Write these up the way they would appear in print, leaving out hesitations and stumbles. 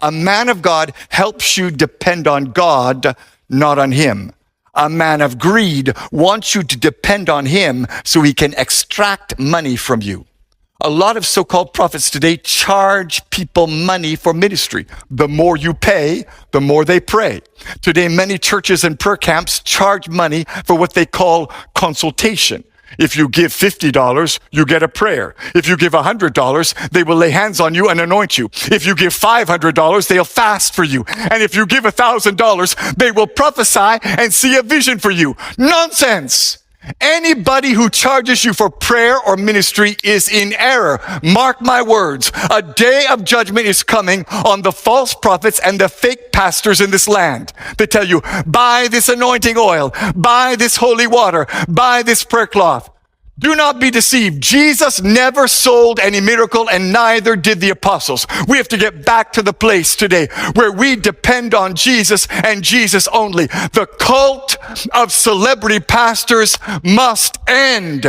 A man of God helps you depend on God, not on him. A man of greed wants you to depend on him so he can extract money from you. A lot of so-called prophets today charge people money for ministry. The more you pay, the more they pray. Today, many churches and prayer camps charge money for what they call consultation. If you give $50, you get a prayer. If you give $100, they will lay hands on you and anoint you. If you give $500, they'll fast for you. And if you give $1,000, they will prophesy and see a vision for you. Nonsense! Anybody who charges you for prayer or ministry is in error. Mark my words. A day of judgment is coming on the false prophets and the fake pastors in this land. They tell you, buy this anointing oil, buy this holy water, buy this prayer cloth. Do not be deceived. Jesus never sold any miracle, and neither did the apostles. We have to get back to the place today where we depend on Jesus and Jesus only. The cult of celebrity pastors must end.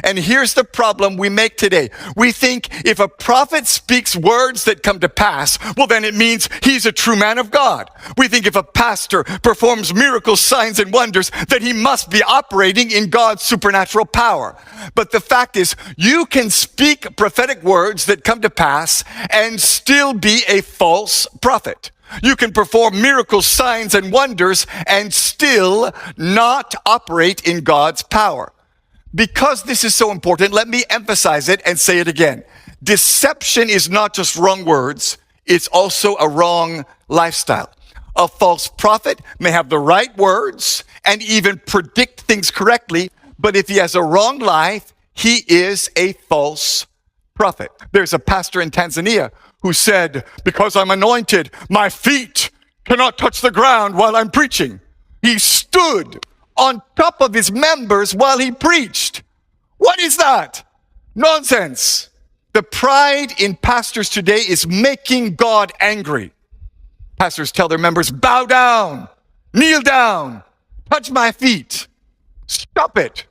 And here's the problem we make today. We think if a prophet speaks words that come to pass, well, then it means he's a true man of God. We think if a pastor performs miracles, signs, and wonders, that he must be operating in God's supernatural power. But the fact is, you can speak prophetic words that come to pass and still be a false prophet. You can perform miracles, signs, and wonders and still not operate in God's power. Because this is so important, let me emphasize it and say it again. Deception is not just wrong words, it's also a wrong lifestyle. A false prophet may have the right words and even predict things correctly, but if he has a wrong life, he is a false prophet. There's a pastor in Tanzania who said, because I'm anointed, my feet cannot touch the ground while I'm preaching. He stood on top of his members while he preached. What is that? Nonsense. The pride in pastors today is making God angry. Pastors tell their members, bow down, kneel down, touch my feet. Stop it.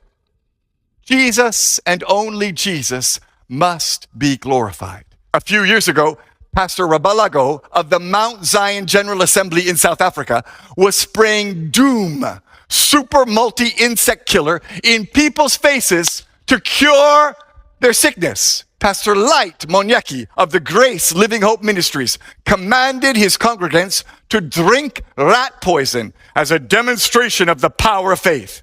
Jesus and only Jesus must be glorified. A few years ago, Pastor Rabalago of the Mount Zion General Assembly in South Africa was spraying Doom, super multi-insect killer, in people's faces to cure their sickness. Pastor Light Monyaki of the Grace Living Hope Ministries commanded his congregants to drink rat poison as a demonstration of the power of faith.